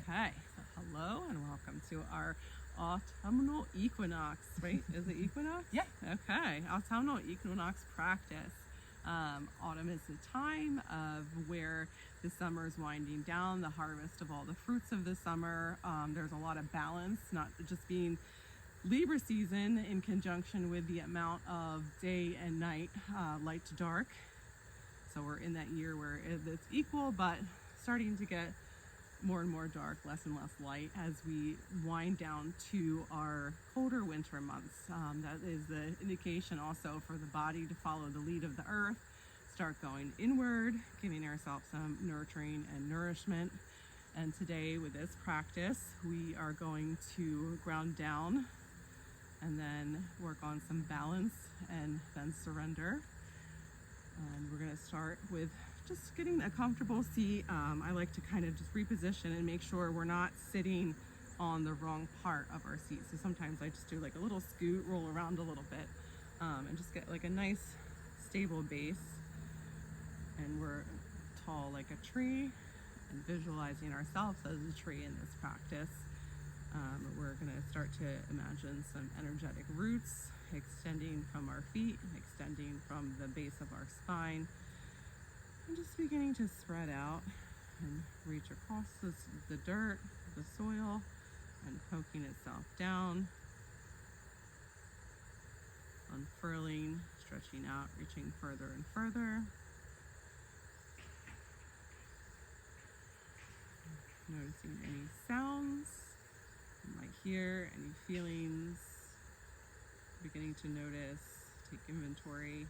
Okay, so hello and welcome to our autumnal equinox, right? Is it equinox? Yeah. Okay, autumnal equinox practice. Autumn is the time of where the summer is winding down, the harvest of all the fruits of the summer. There's a lot of balance, not just being Libra season in conjunction with the amount of day and night, light to dark. So we're in that year where it's equal, but starting to get more and more dark, less and less light as we wind down to our colder winter months. That is the indication also for the body to follow the lead of the earth, start going inward, giving ourselves some nurturing and nourishment. And today with this practice, we are going to ground down and then work on some balance and then surrender. And we're going to start with just getting a comfortable seat. I like to kind of just reposition and make sure we're not sitting on the wrong part of our seat. So sometimes I just do like a little scoot, roll around a little bit, and just get like a nice stable base. And we're tall like a tree and visualizing ourselves as a tree in this practice. We're going to start to imagine some energetic roots extending from our feet, extending from the base of our spine, and just beginning to spread out and reach across the dirt, the soil, and poking itself down, unfurling, stretching out, reaching further and further. Noticing any sounds you might hear, any feelings, beginning to notice, take inventory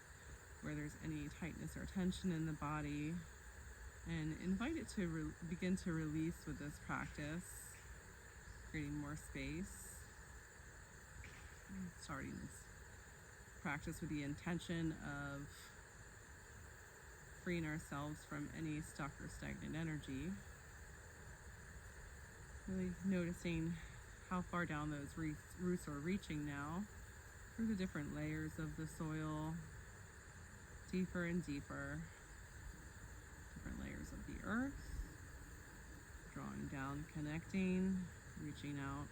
where there's any tightness or tension in the body, and invite it to begin to release with this practice, creating more space. Starting this practice with the intention of freeing ourselves from any stuck or stagnant energy. Really noticing how far down those roots are reaching now through the different layers of the soil, deeper and deeper, different layers of the earth, drawing down, connecting, reaching out.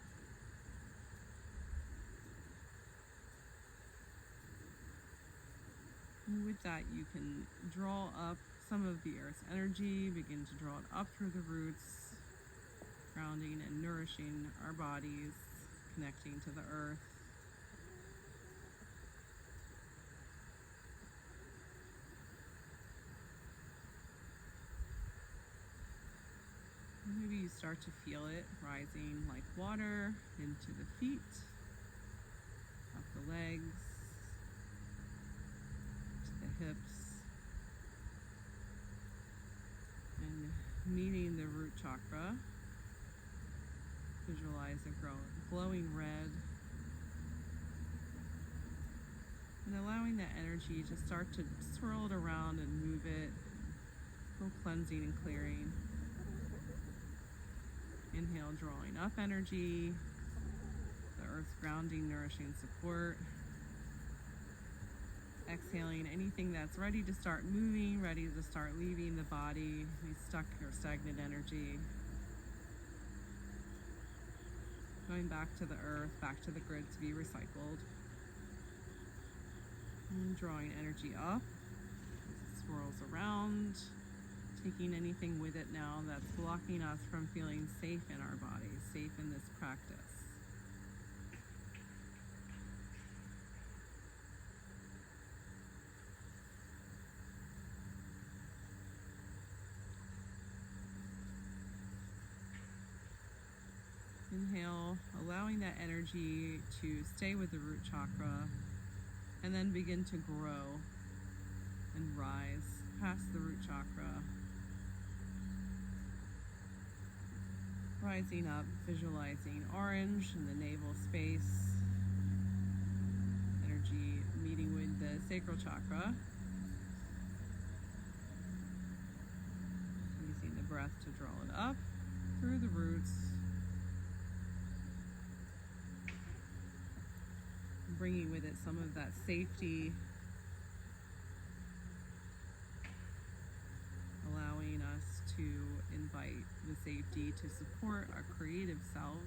And with that, you can draw up some of the earth's energy, begin to draw it up through the roots, grounding and nourishing our bodies, connecting to the earth. And maybe you start to feel it rising like water into the feet, up the legs, to the hips, and meeting the root chakra. Visualize a glowing red, and allowing that energy to start to swirl it around and move it, go cleansing and clearing. Inhale, drawing up energy, the earth's grounding, nourishing support. Exhaling anything that's ready to start moving, ready to start leaving the body, any stuck or stagnant energy. Going back to the earth, back to the grid to be recycled. And drawing energy up as it swirls around, taking anything with it now that's blocking us from feeling safe in our bodies, safe in this practice. Inhale, allowing that energy to stay with the root chakra and then begin to grow and rise past the root chakra. Rising up, visualizing orange in the navel space. Energy meeting with the sacral chakra. Using the breath to draw it up through the roots. Bringing with it some of that safety, allowing us to invite the safety to support our creative selves.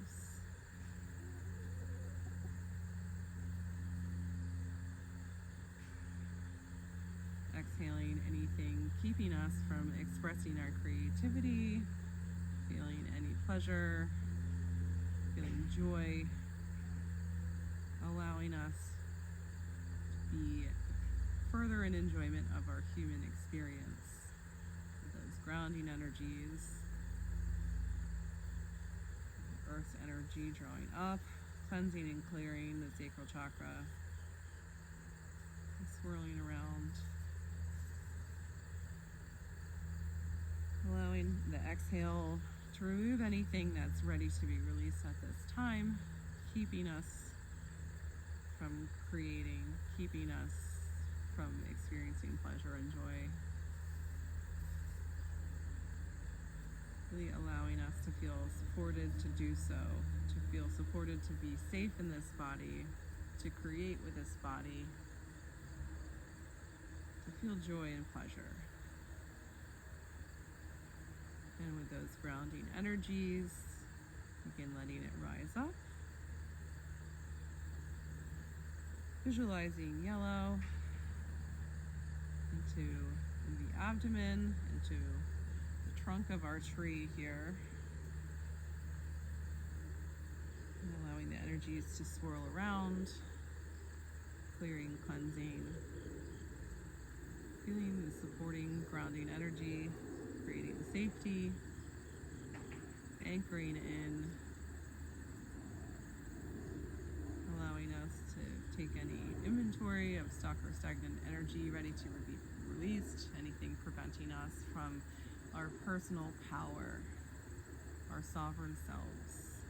Exhaling anything keeping us from expressing our creativity, feeling any pleasure, feeling joy, allowing us to be further in enjoyment of our human experience. Those grounding energies, Earth's energy drawing up, cleansing and clearing the sacral chakra, swirling around. Allowing the exhale to remove anything that's ready to be released at this time, keeping us from creating, keeping us from experiencing pleasure and joy. Really allowing us to feel supported to do so, to feel supported to be safe in this body, to create with this body, to feel joy and pleasure. And with those grounding energies, begin letting it rise up. Visualizing yellow into the abdomen, into the trunk of our tree here. And allowing the energies to swirl around, clearing, cleansing, feeling the supporting, grounding energy, creating safety, anchoring in, allowing us to take any inventory of stuck or stagnant energy ready to be released, anything preventing us from our personal power, our sovereign selves.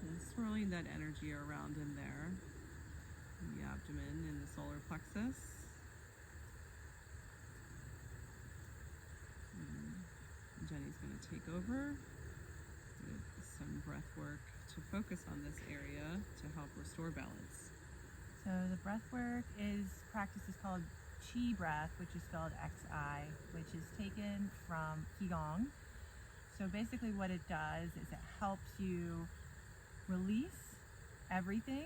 And swirling that energy around in there, in the abdomen, in the solar plexus. Jenny's going to take over with some breath work to focus on this area to help restore balance. So the breath work practice is called Chi breath, which is spelled Xi, which is taken from Qigong. So basically what it does is it helps you release everything.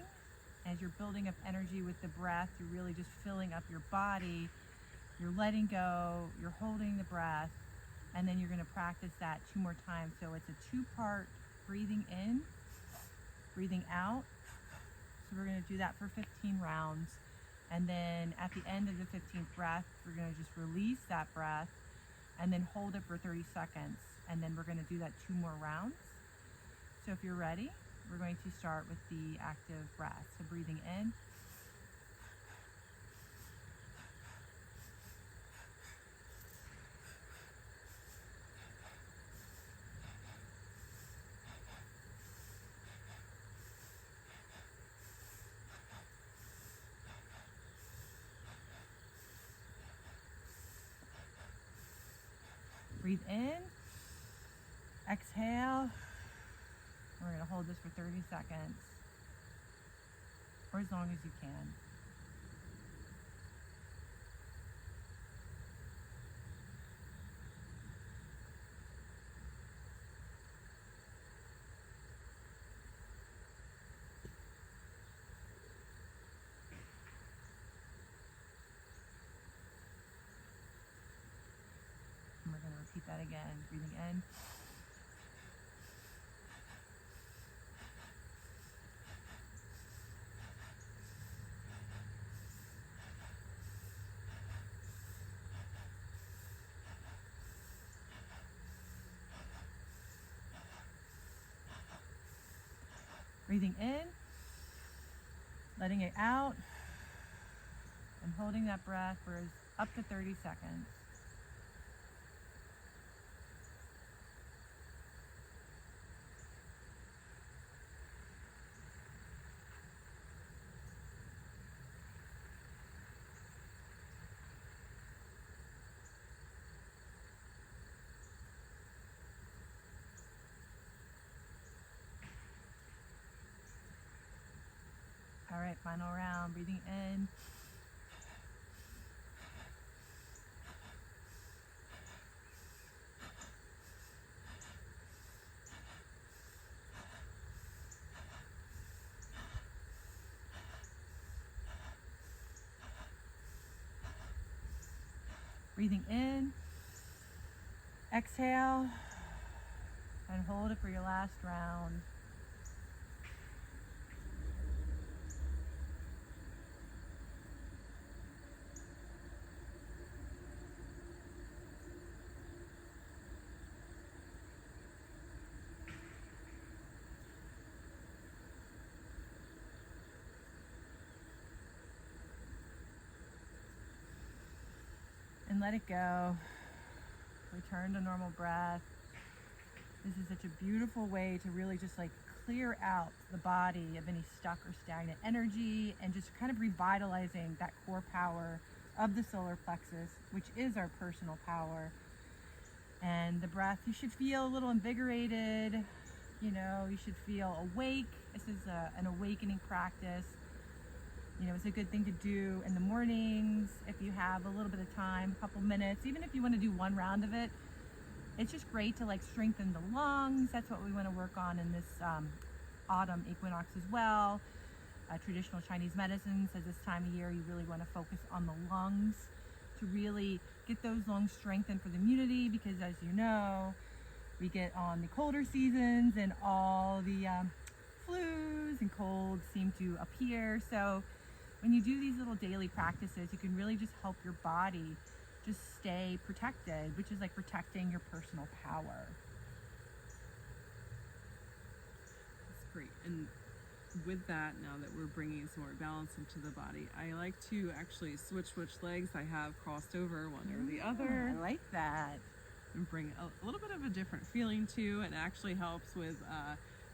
As you're building up energy with the breath, you're really just filling up your body, you're letting go, you're holding the breath, and then you're going to practice that 2 more times. So it's a 2-part breathing in, breathing out. So we're going to do that for 15 rounds. And then at the end of the 15th breath, we're going to just release that breath and then hold it for 30 seconds. And then we're going to do that 2 more rounds. So if you're ready, we're going to start with the active breath. So breathing in. Breathe in, exhale. We're going to hold this for 30 seconds, or as long as you can. And we're going to repeat that again, breathing in. Breathing in, letting it out, and holding that breath for up to 30 seconds. All right, final round, breathing in. Breathing in, exhale, and hold it for your last round. And let it go. Return to normal breath. This is such a beautiful way to really just like clear out the body of any stuck or stagnant energy and just kind of revitalizing that core power of the solar plexus, which is our personal power. And the breath, you should feel a little invigorated, you should feel awake. This is an awakening practice. It's a good thing to do in the mornings if you have a little bit of time, a couple minutes, even if you want to do one round of it. It's just great to like strengthen the lungs. That's what we want to work on in this autumn equinox as well. Traditional Chinese medicine says this time of year you really want to focus on the lungs to really get those lungs strengthened for the immunity, because as you know, we get on the colder seasons and all the flus and colds seem to appear. So when you do these little daily practices, you can really just help your body just stay protected, which is like protecting your personal power. That's great. And with that, now that we're bringing some more balance into the body, I like to actually switch which legs I have crossed over, one or the other. I like that. And bring a little bit of a different feeling too. And it actually helps with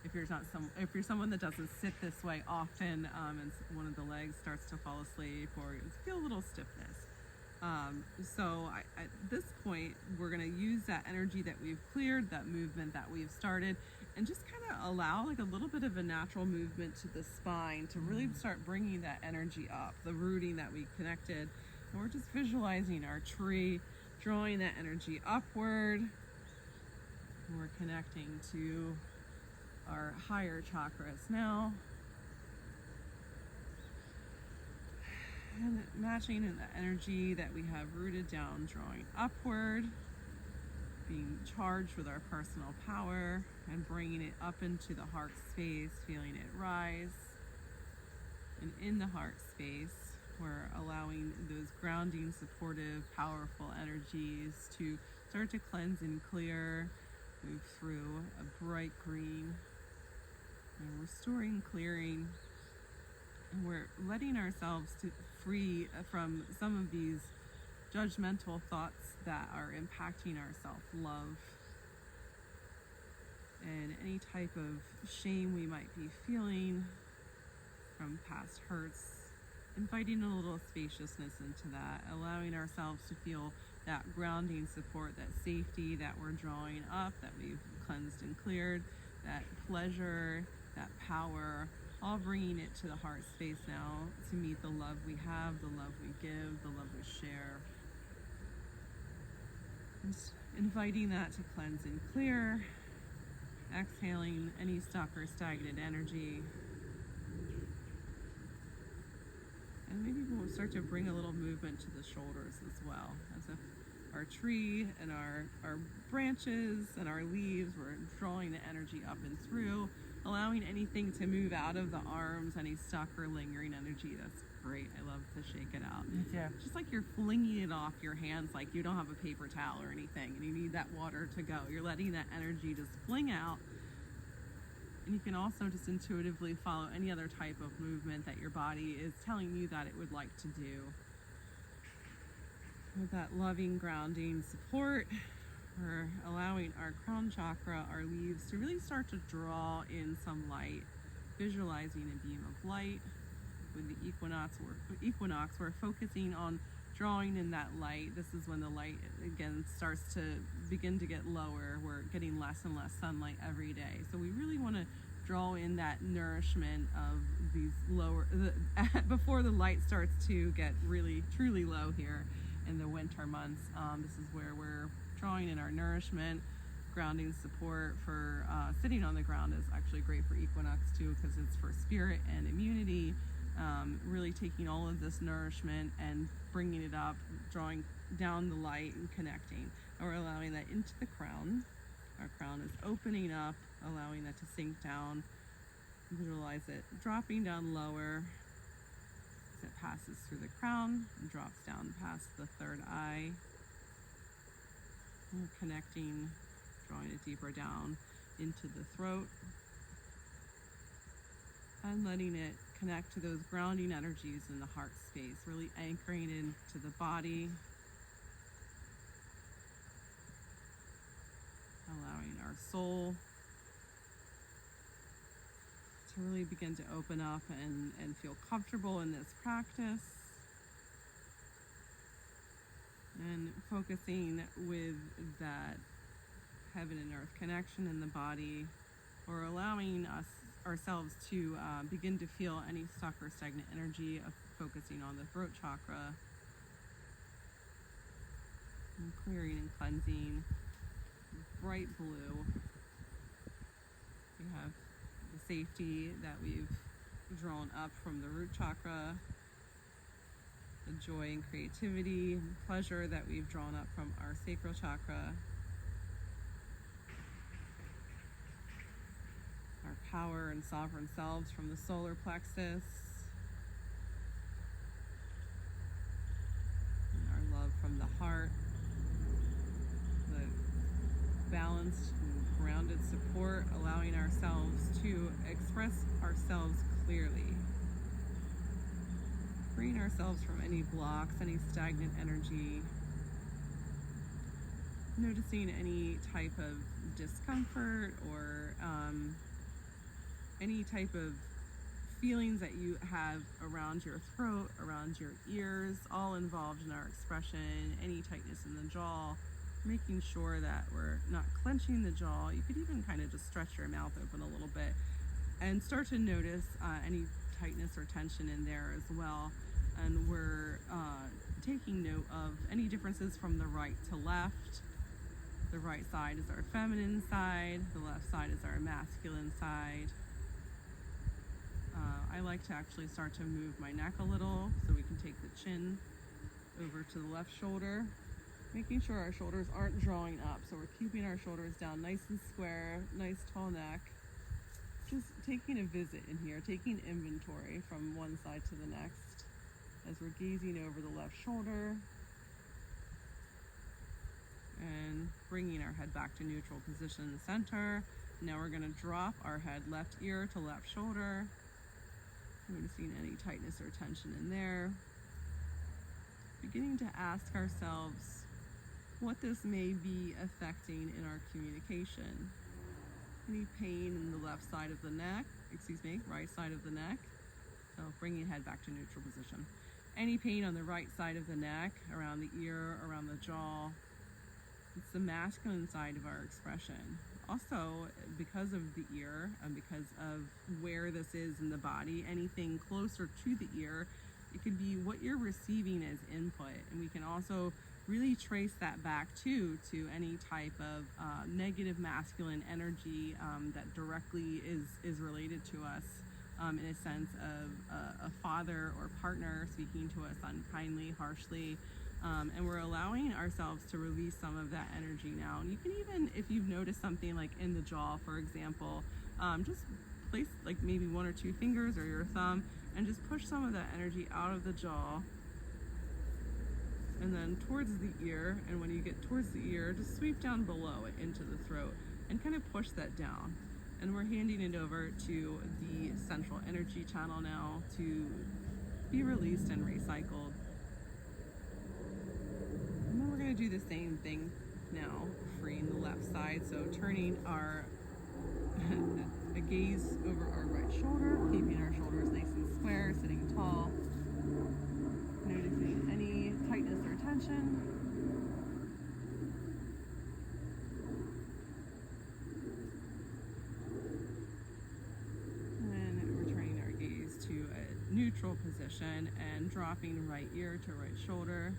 if you're someone that doesn't sit this way often, and one of the legs starts to fall asleep or you feel a little stiffness. So at this point, we're going to use that energy that we've cleared, that movement that we've started, and just kind of allow like a little bit of a natural movement to the spine to really start bringing that energy up, the rooting that we connected. And we're just visualizing our tree, drawing that energy upward. We're connecting to our higher chakras now. And matching in the energy that we have rooted down, drawing upward, being charged with our personal power and bringing it up into the heart space, feeling it rise. And in the heart space, we're allowing those grounding, supportive, powerful energies to start to cleanse and clear, move through a bright green, and restoring, clearing. And we're letting ourselves to free from some of these judgmental thoughts that are impacting our self-love and any type of shame we might be feeling from past hurts, inviting a little spaciousness into that, allowing ourselves to feel that grounding support, that safety that we're drawing up, that we've cleansed and cleared, that pleasure, that power, all bringing it to the heart space now to meet the love we have, the love we give, the love we share. Just inviting that to cleanse and clear, exhaling any stuck or stagnant energy. And maybe we'll start to bring a little movement to the shoulders as well, as if our tree and our branches and our leaves, we're drawing the energy up and through, allowing anything to move out of the arms, any stuck or lingering energy. That's great. I love to shake it out. Me too. Just like you're flinging it off your hands like you don't have a paper towel or anything and you need that water to go. You're letting that energy just fling out. And you can also just intuitively follow any other type of movement that your body is telling you that it would like to do. With that loving, grounding support, we're allowing our crown chakra, our leaves, to really start to draw in some light, visualizing a beam of light. With the equinox, we're focusing on drawing in that light. This is when the light, again, starts to begin to get lower. We're getting less and less sunlight every day. So we really want to draw in that nourishment of these before the light starts to get really, truly low here in the winter months. This is where we're drawing in our nourishment. Grounding support for sitting on the ground is actually great for equinox too, because it's for spirit and immunity. Really taking all of this nourishment and bringing it up, drawing down the light and connecting. And we're allowing that into the crown. Our crown is opening up, allowing that to sink down. Visualize it dropping down lower as it passes through the crown and drops down past the third eye. And connecting, drawing it deeper down into the throat. And letting it connect to those grounding energies in the heart space, really anchoring into the body. Allowing our soul to really begin to open up and feel comfortable in this practice. And focusing with that heaven and earth connection in the body, or allowing ourselves to begin to feel any stuck or stagnant energy, of focusing on the throat chakra, and clearing and cleansing. Bright blue. We have the safety that we've drawn up from the root chakra, the joy and creativity and pleasure that we've drawn up from our sacral chakra, our power and sovereign selves from the solar plexus, and our love from the heart, the balanced and grounded support, allowing ourselves to express ourselves clearly, freeing ourselves from any blocks, any stagnant energy, noticing any type of discomfort or any type of feelings that you have around your throat, around your ears, all involved in our expression, any tightness in the jaw, making sure that we're not clenching the jaw. You could even kind of just stretch your mouth open a little bit and start to notice any tightness or tension in there as well. And we're taking note of any differences from the right to left. The right side is our feminine side, the left side is our masculine side. I like to actually start to move my neck a little so we can take the chin over to the left shoulder, making sure our shoulders aren't drawing up. So we're keeping our shoulders down nice and square, nice tall neck. Just taking a visit in here, taking inventory from one side to the next as we're gazing over the left shoulder and bringing our head back to neutral position in the center. Now we're going to drop our head left ear to left shoulder. Noticing any tightness or tension in there. Beginning to ask ourselves what this may be affecting in our communication. Any pain in the left side of the neck, right side of the neck. So bringing head back to neutral position. Any pain on the right side of the neck, around the ear, around the jaw. It's the masculine side of our expression. Also, because of the ear and because of where this is in the body, anything closer to the ear, it could be what you're receiving as input. And we can also really trace that back to any type of negative masculine energy that directly is related to us in a sense of a father or partner speaking to us unkindly, harshly. And we're allowing ourselves to release some of that energy now. And you can even, if you've noticed something like in the jaw, for example, just place like maybe one or two fingers or your thumb and just push some of that energy out of the jaw and then towards the ear. And when you get towards the ear, just sweep down below it into the throat and kind of push that down. And we're handing it over to the central energy channel now to be released and recycled. And then we're going to do the same thing now, freeing the left side. So turning our a gaze over our right shoulder, keeping our shoulders nice and square, sitting tall. Noticing any tightness or tension. And returning our gaze to a neutral position and dropping right ear to right shoulder.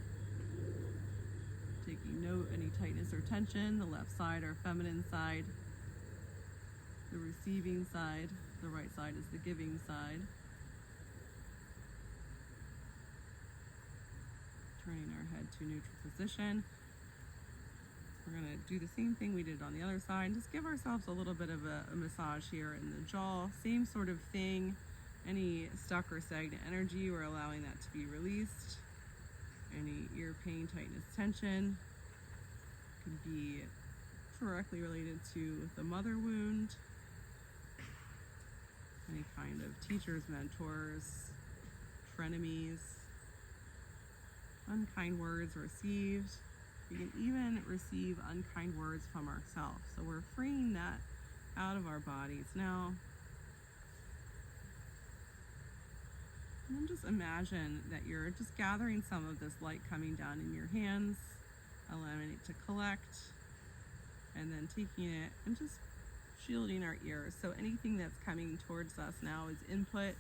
Taking note any tightness or tension, the left side, our feminine side, the receiving side, the right side is the giving side. Turning our head to neutral position. We're going to do the same thing we did on the other side. Just give ourselves a little bit of a massage here in the jaw. Same sort of thing. Any stuck or stagnant energy, we're allowing that to be released. Any ear pain, tightness, tension could be directly related to the mother wound. Any kind of teachers, mentors, frenemies, unkind words received. We can even receive unkind words from ourselves. So we're freeing that out of our bodies now. And then just imagine that you're just gathering some of this light coming down in your hands, allowing it to collect, and then taking it and just shielding our ears. So anything that's coming towards us now is input,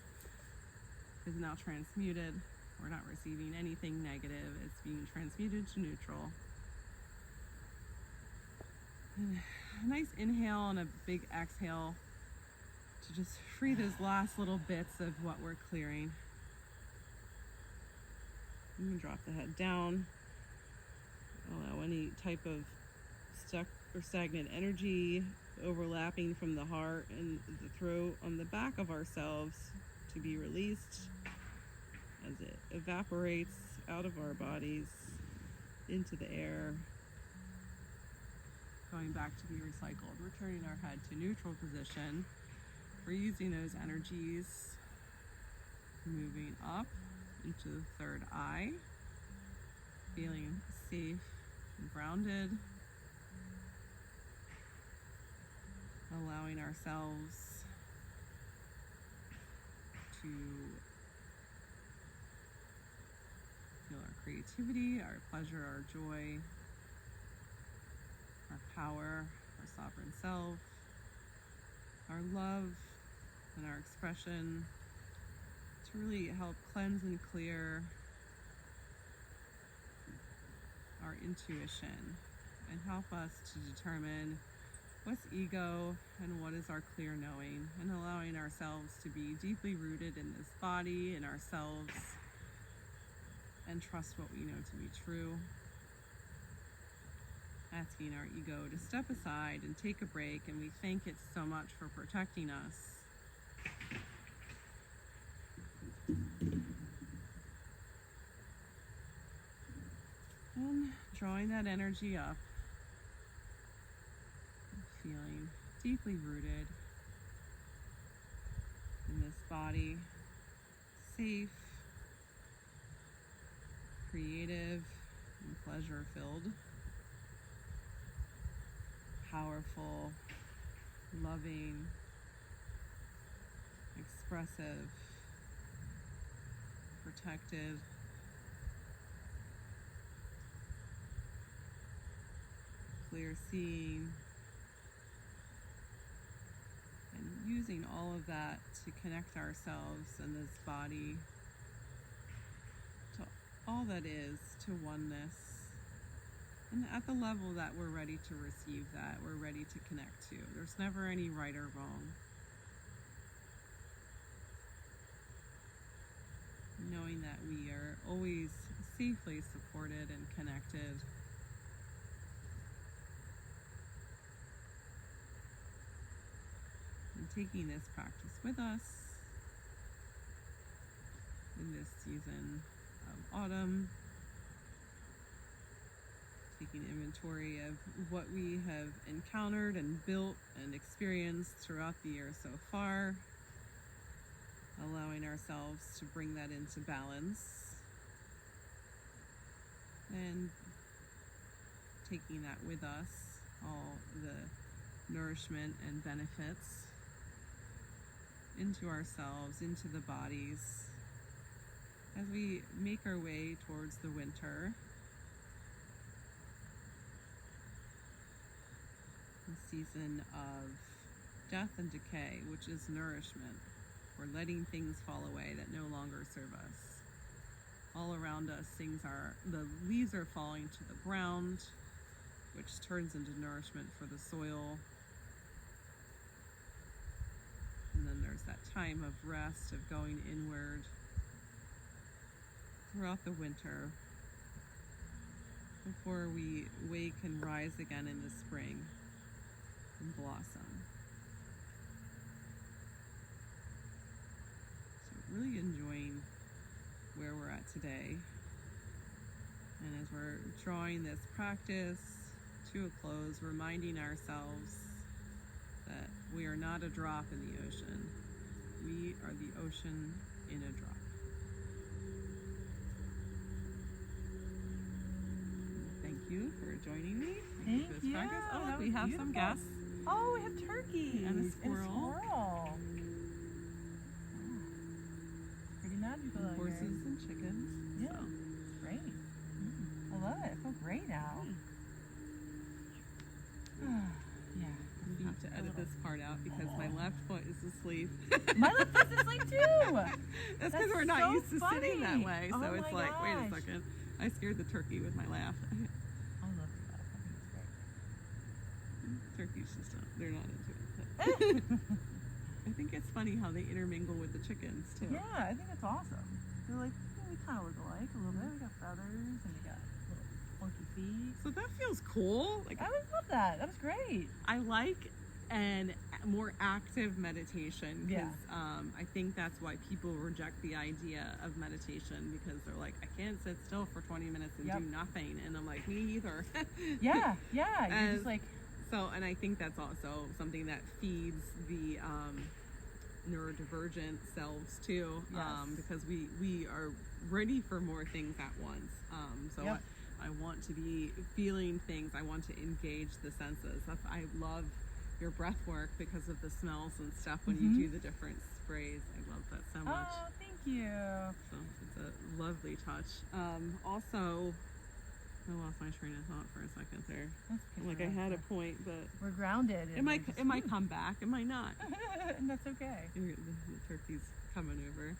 is now transmuted. We're not receiving anything negative. It's being transmuted to neutral. And a nice inhale and a big exhale to just free those last little bits of what we're clearing. You can drop the head down. Allow any type of stuck or stagnant energy overlapping from the heart and the throat on the back of ourselves to be released as it evaporates out of our bodies into the air, going back to be recycled. Returning our head to neutral position. We're using those energies, moving up into the third eye, feeling safe and grounded, allowing ourselves to feel our creativity, our pleasure, our joy, our power, our sovereign self, our love, and our expression to really help cleanse and clear our intuition and help us to determine what's ego and what is our clear knowing, and allowing ourselves to be deeply rooted in this body, in ourselves, and trust what we know to be true. Asking our ego to step aside and take a break, and we thank it so much for protecting us. And drawing that energy up, feeling deeply rooted in this body, safe, creative, and pleasure-filled, powerful, loving, expressive, protected, clear seeing, and using all of that to connect ourselves and this body to all that is, to oneness. And at the level that we're ready to receive that, we're ready to connect to. There's never any right or wrong. Knowing that we are always safely supported and connected. And taking this practice with us in this season of autumn. Taking inventory of what we have encountered and built and experienced throughout the year so far. Allowing ourselves to bring that into balance. And taking that with us, all the nourishment and benefits into ourselves, into the bodies, as we make our way towards the winter. A season of death and decay, which is nourishment. We're letting things fall away that no longer serve us. All around us, the leaves are falling to the ground, which turns into nourishment for the soil. And then there's that time of rest, of going inward throughout the winter, before we wake and rise again into spring and blossom. So really enjoying where we're at today. And as we're drawing this practice to a close, reminding ourselves that we are not a drop in the ocean. We are the ocean in a drop. Thank you for joining me. Thank for this you. practice. Oh, That look, we was have beautiful. some guests. Oh, we have turkeys And a squirrel. Oh, pretty magical. out Horses here. and chickens. Yeah. So. Great. I love it. I feel great now. Yeah. I have to edit this part out because my left foot is asleep. My left foot's asleep too. That's because we're not so used to sitting that funny. way. So Oh it's my like, wait a gosh. second. I scared the turkey with my laugh. I love your laugh. I think it's great. Turkeys just don't, they're not into it. But I think it's funny how they intermingle with the chickens too. Yeah, I think it's awesome. They're like, yeah, we kind of look alike a little bit. We got feathers and we got little funky feet. So that feels cool. Like I always love that. That was great. I like an more active meditation because I think that's why people reject the idea of meditation, because they're like, I can't sit still for 20 minutes and do nothing. And I'm like, me either. Yeah. You're And just like, so, and I think that's also something that feeds the neurodivergent selves too, because we are ready for more things at once. I want to be feeling things. I want to engage the senses. I love your breath work because of the smells and stuff when you do the different sprays. I love that so much. oh, thank you. So it's a lovely touch. Also, I lost my train of thought for a second there. That's okay. Like I had a point, but We're grounded. it might come back. It might not. And that's okay. The turkey's coming over.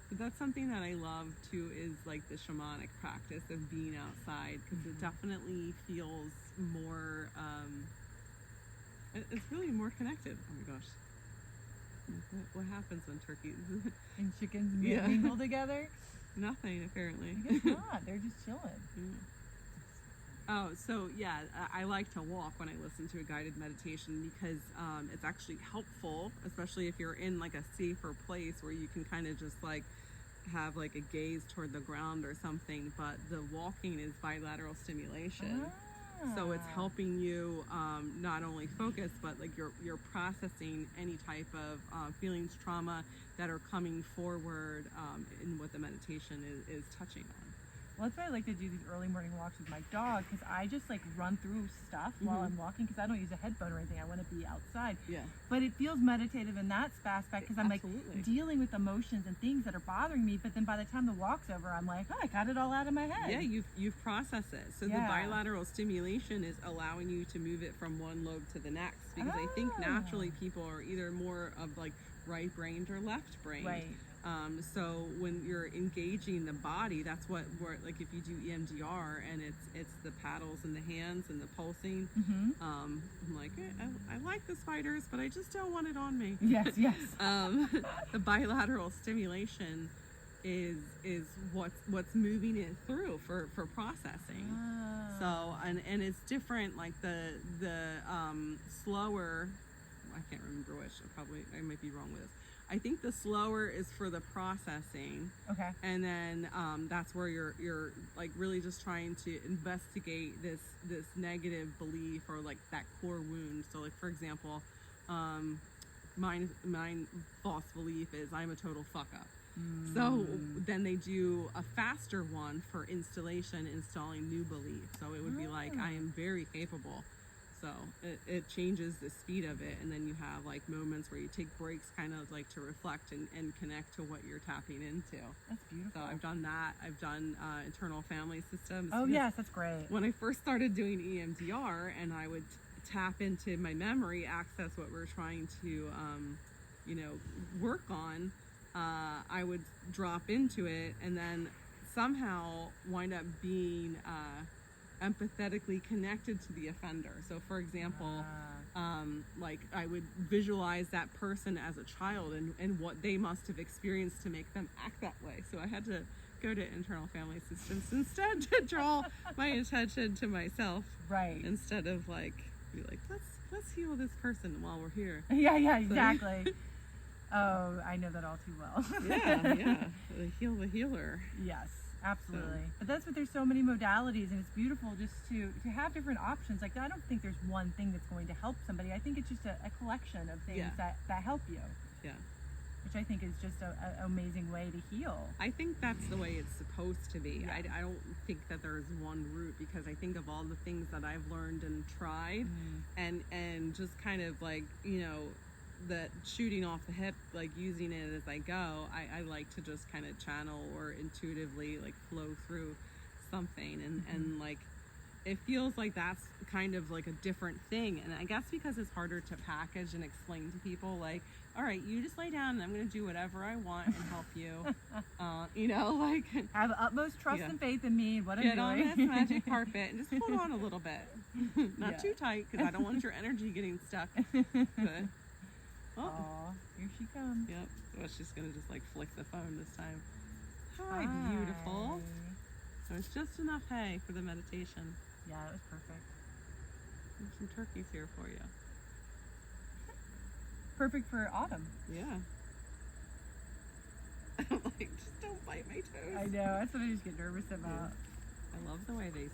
But that's something that I love too, is like the shamanic practice of being outside, because it definitely feels more, it's really more connected. Oh my gosh. What happens when turkeys? And chickens Yeah. mingle together? Nothing, apparently. I guess not. They're just chilling. Yeah. Oh, so yeah, I like to walk when I listen to a guided meditation because it's actually helpful, especially if you're in like a safer place where you can kind of just like have like a gaze toward the ground or something. But the walking is bilateral stimulation. So it's helping you not only focus, but like you're processing any type of feelings, trauma that are coming forward in what the meditation is touching on. Well, that's why I like to do these early morning walks with my dog, because I just like run through stuff while I'm walking, because I don't use a headphone or anything. I want to be outside. Yeah. But it feels meditative in that aspect, because I'm Absolutely. like dealing with emotions and things that are bothering me. But then by the time the walk's over, I'm like, oh, I got it all out of my head. Yeah, you've processed it. So the Yeah. bilateral stimulation is allowing you to move it from one lobe to the next, because I think naturally people are either more of like right-brained or left-brained. Right. So when you're engaging the body, that's what like if you do EMDR and it's the paddles in the hands and the pulsing. I'm like, I like the spiders, but I just don't want it on me. Yes. The bilateral stimulation is what's moving it through for processing. So and it's different, like the slower, I can't remember which, I might be wrong with this. I think the slower is for the processing. Okay. And then that's where you're like really just trying to investigate this negative belief or like that core wound. So like for example, mine false belief is I'm a total fuck up. So then they do a faster one for installing new belief. So it would be like, I am very capable. So it changes the speed of it, and then you have like moments where you take breaks kind of like to reflect and connect to what you're tapping into. That's beautiful. So I've done that. I've done internal family systems. Oh yes, that's great. When I first started doing EMDR and I would tap into my memory, access what we're trying to work on, I would drop into it and then somehow wind up being empathetically connected to the offender. So for example, like I would visualize that person as a child and what they must have experienced to make them act that way. So I had to go to internal family systems instead to draw my attention to myself. Right. Instead of like, be like, let's heal this person while we're here. Yeah, exactly. Oh, I know that all too well. Yeah. Heal the healer. Yes, absolutely. But that's what, there's so many modalities, and it's beautiful just to have different options. Like, I don't think there's one thing that's going to help somebody. I think it's just a collection of things that help you. Yeah. Which I think is just an amazing way to heal. I think that's the way it's supposed to be. Yeah. I don't think that there's one route, because I think of all the things that I've learned and tried, and just kind of like, you know, that shooting off the hip, like using it as I go. I like to just kind of channel or intuitively like flow through something, and like it feels like that's kind of like a different thing. And I guess because it's harder to package and explain to people, like, all right, you just lay down and I'm going to do whatever I want and help you. You know, like, have utmost trust and faith in me and what I'm get doing. on this magic carpet and just hold on a little bit. Not too tight, because I don't want your energy getting stuck. But, oh, here she comes. Yep. Well, she's going to just like flick the phone this time. Hi, beautiful. There's just enough hay for the meditation. Yeah, it was perfect. There's some turkeys here for you. Perfect for autumn. Yeah. I'm like, just don't bite my toes. I know, that's what I just get nervous about. I love the way they